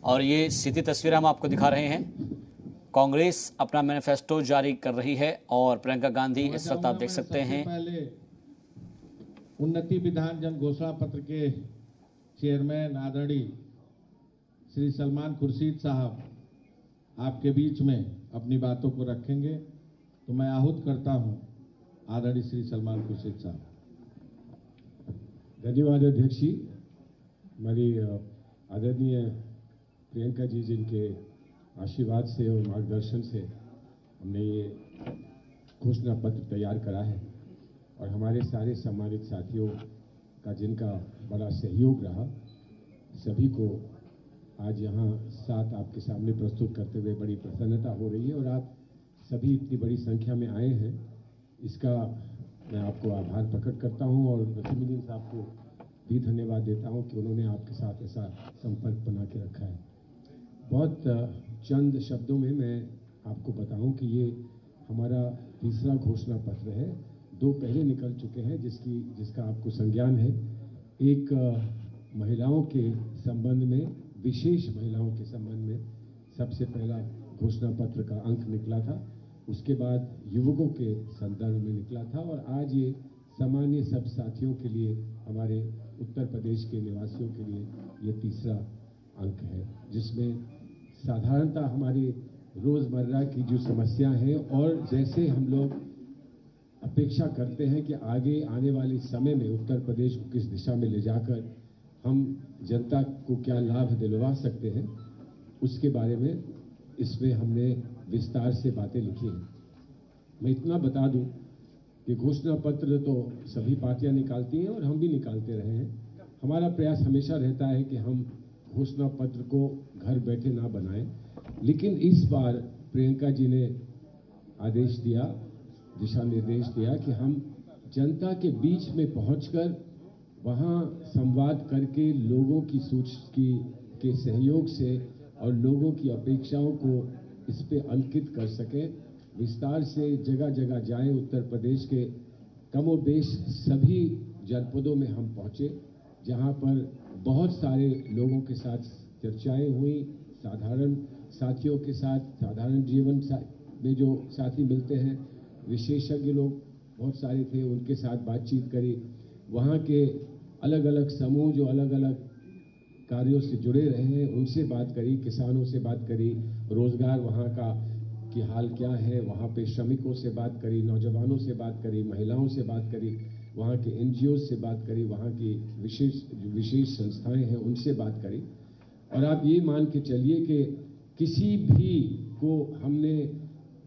और ये सीधी तस्वीर हम आपको दिखा रहे हैं। कांग्रेस अपना मैनिफेस्टो जारी कर रही है और प्रियंका गांधी इस वक्त आप देख सकते हैं। पहले उन्नति विधान जन घोषणा पत्र के चेयरमैन आदरणीय श्री सलमान खुर्शीद साहब आपके बीच में अपनी बातों को रखेंगे, तो मैं आहूत करता हूं आदरणीय श्री सलमान खुर्शीद साहब। धन्यवाद अध्यक्ष जी। हमारी आदरणीय प्रियंका जी जिनके आशीर्वाद से और मार्गदर्शन से हमने ये घोषणा पत्र तैयार करा है और हमारे सारे सम्मानित साथियों का जिनका बड़ा सहयोग रहा, सभी को आज यहाँ साथ आपके सामने प्रस्तुत करते हुए बड़ी प्रसन्नता हो रही है और आप सभी इतनी बड़ी संख्या में आए हैं, इसका मैं आपको आभार प्रकट करता हूं और नसीमुद्दीन साहब को भी धन्यवाद देता हूं कि उन्होंने आपके साथ ऐसा संपर्क बना के रखा है। बहुत चंद शब्दों में मैं आपको बताऊं कि ये हमारा तीसरा घोषणा पत्र है। 2 पहले निकल चुके हैं जिसका आपको संज्ञान है। एक महिलाओं के संबंध में, विशेष महिलाओं के संबंध में सबसे पहला घोषणा पत्र का अंक निकला था, उसके बाद युवकों के संदर्भ में निकला था और आज ये सामान्य सब साथियों के लिए, हमारे उत्तर प्रदेश के निवासियों के लिए ये तीसरा अंक है, जिसमें साधारणतः हमारे रोज़मर्रा की जो समस्या हैं और जैसे हम लोग अपेक्षा करते हैं कि आगे आने वाले समय में उत्तर प्रदेश को किस दिशा में ले जाकर हम जनता को क्या लाभ दिलवा सकते हैं, उसके बारे में इसमें हमने विस्तार से बातें लिखी हैं। मैं इतना बता दूं कि घोषणा पत्र तो सभी पार्टियां निकालती हैं और हम भी निकालते रहे हैं। हमारा प्रयास हमेशा रहता है कि हम घोषणा पत्र को घर बैठे ना बनाएं, लेकिन इस बार प्रियंका जी ने आदेश दिया, दिशा निर्देश दिया कि हम जनता के बीच में पहुंचकर वहां संवाद करके लोगों की के सहयोग से और लोगों की अपेक्षाओं को इस पे अंकित कर सकें। विस्तार से जगह जगह जाएं। उत्तर प्रदेश के कमोबेश सभी जनपदों में हम पहुंचे, जहां पर बहुत सारे लोगों के साथ चर्चाएं हुई, साधारण साथियों के साथ, साधारण जीवन में जो साथी मिलते हैं, विशेषज्ञ लोग बहुत सारे थे, उनके साथ बातचीत करी। वहाँ के अलग अलग समूह जो अलग अलग कार्यों से जुड़े रहे हैं उनसे बात करी, किसानों से बात करी, रोजगार वहाँ का की हाल क्या है, वहाँ पे श्रमिकों से बात करी, नौजवानों से बात करी, महिलाओं से बात करी, वहाँ के एनजीओ से बात करी, वहाँ की विशेष संस्थाएं हैं उनसे बात करी। और आप ये मान के चलिए कि किसी भी को हमने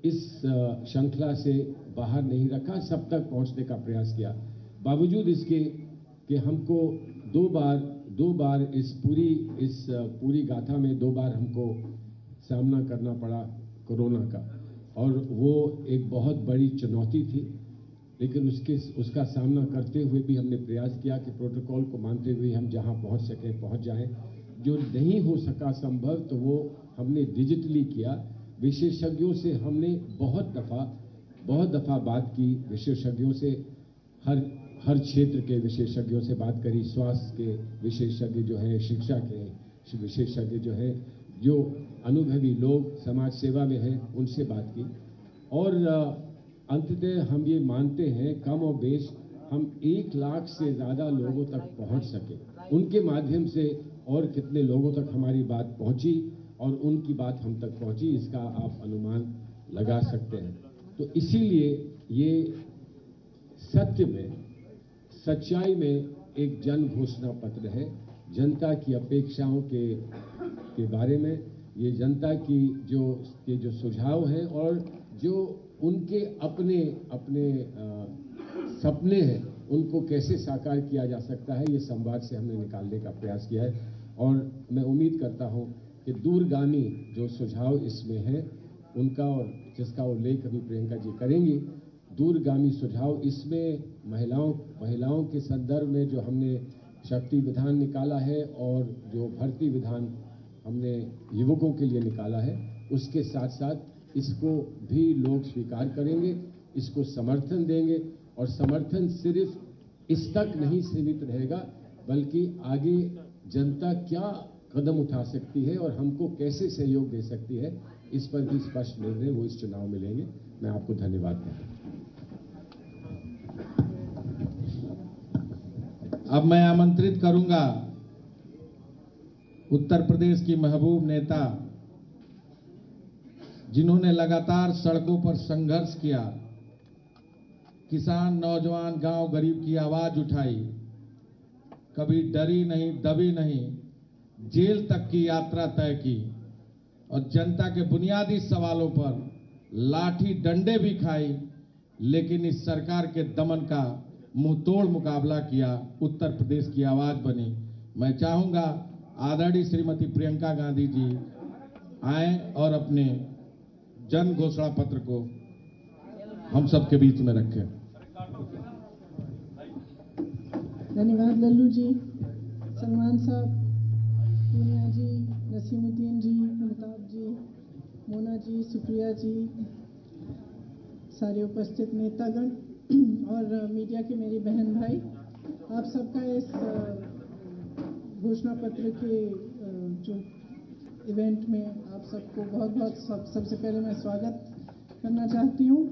इस श्रृंखला से बाहर नहीं रखा, सब तक पहुँचने का प्रयास किया। बावजूद इसके कि हमको दो बार इस पूरी गाथा में 2 बार हमको सामना करना पड़ा कोरोना का, और वो एक बहुत बड़ी चुनौती थी, लेकिन उसका सामना करते हुए भी हमने प्रयास किया कि प्रोटोकॉल को मानते हुए हम जहां पहुंच सके पहुंच जाएं। जो नहीं हो सका संभव तो वो हमने डिजिटली किया। विशेषज्ञों से हमने बहुत दफ़ा बात की, विशेषज्ञों से हर क्षेत्र के विशेषज्ञों से बात करी, स्वास्थ्य के विशेषज्ञ जो हैं, शिक्षा के विशेषज्ञ जो हैं, जो अनुभवी लोग समाज सेवा में हैं, उनसे बात की। और अंततः हम ये मानते हैं कम और बेश हम 1 लाख से ज़्यादा लोगों तक पहुंच सके। उनके माध्यम से और कितने लोगों तक हमारी बात पहुंची और उनकी बात हम तक पहुंची, इसका आप अनुमान लगा सकते हैं। तो इसीलिए ये सत्य में, सच्चाई में एक जन घोषणा पत्र है, जनता की अपेक्षाओं के बारे में। ये जनता की जो सुझाव हैं और जो उनके अपने सपने हैं, उनको कैसे साकार किया जा सकता है, ये संवाद से हमने निकालने का प्रयास किया है। और मैं उम्मीद करता हूं कि दूरगामी जो सुझाव इसमें है उनका, और जिसका उल्लेख अभी प्रियंका जी करेंगी, दूरगामी सुझाव इसमें महिलाओं के संदर्भ में जो हमने शक्ति विधान निकाला है और जो भर्ती विधान हमने युवकों के लिए निकाला है, उसके साथ साथ इसको भी लोग स्वीकार करेंगे, इसको समर्थन देंगे। और समर्थन सिर्फ इस तक नहीं सीमित रहेगा, बल्कि आगे जनता क्या कदम उठा सकती है और हमको कैसे सहयोग दे सकती है, इस पर भी स्पष्ट निर्णय वो इस चुनाव में लेंगे। मैं आपको धन्यवाद करता हूं। अब मैं आमंत्रित करूंगा उत्तर प्रदेश की महबूब नेता, जिन्होंने लगातार सड़कों पर संघर्ष किया, किसान, नौजवान, गांव गरीब की आवाज उठाई, कभी डरी नहीं, दबी नहीं, जेल तक की यात्रा तय की और जनता के बुनियादी सवालों पर लाठी डंडे भी खाई, लेकिन इस सरकार के दमन का मुंहतोड़ मुकाबला किया, उत्तर प्रदेश की आवाज बनी। मैं चाहूंगा आदरणीय श्रीमती प्रियंका गांधी जी आए और अपने जन घोषणा पत्र को हम सबके बीच में रखें। धन्यवाद लल्लू जी, सलमान साहब, पूनिया जी, नसीमुद्दीन जी, मुमताज जी, मोना जी, सुप्रिया जी, सारे उपस्थित नेतागण और मीडिया के मेरी बहन भाई, आप सबका इस घोषणा पत्र के जो इवेंट में आप सबको बहुत बहुत सबसे पहले मैं स्वागत करना चाहती हूँ।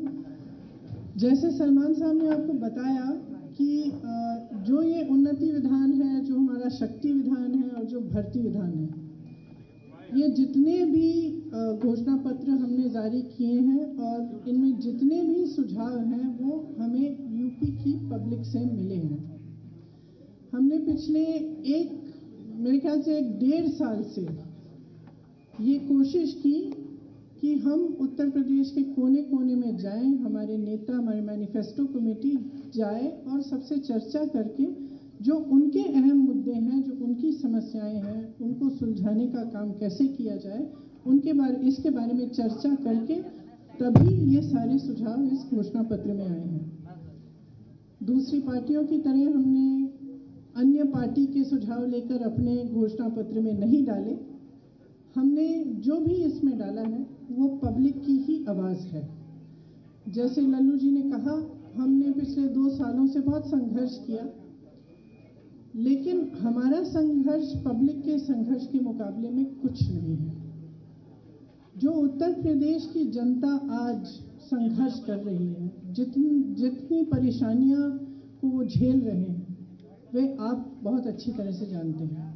जैसे सलमान साहब ने आपको बताया कि जो ये उन्नति विधान है, जो हमारा शक्ति विधान है और जो भर्ती विधान है, ये जितने भी घोषणा पत्र हमने जारी किए हैं और इनमें जितने भी सुझाव हैं वो हमें यूपी की पब्लिक से मिले हैं। हमने पिछले मेरे ख्याल से 1.5 साल से ये कोशिश की कि हम उत्तर प्रदेश के कोने कोने में जाएं, हमारे नेता, हमारी मैनिफेस्टो कमेटी जाए और सबसे चर्चा करके जो उनके अहम मुद्दे हैं, जो उनकी समस्याएं हैं, उनको सुलझाने का काम कैसे किया जाए, इसके बारे में चर्चा करके तभी ये सारे सुझाव इस घोषणा पत्र में आए हैं। दूसरी पार्टियों की तरह हमने अन्य पार्टी के सुझाव लेकर अपने घोषणा पत्र में नहीं डाले। हमने जो भी इसमें डाला है वो पब्लिक की ही आवाज़ है। जैसे लल्लू जी ने कहा, हमने पिछले 2 सालों से बहुत संघर्ष किया, लेकिन हमारा संघर्ष पब्लिक के संघर्ष के मुकाबले में कुछ नहीं है। जो उत्तर प्रदेश की जनता आज संघर्ष कर रही है, जितनी परेशानियां को वो झेल रहे हैं, वे आप बहुत अच्छी तरह से जानते हैं।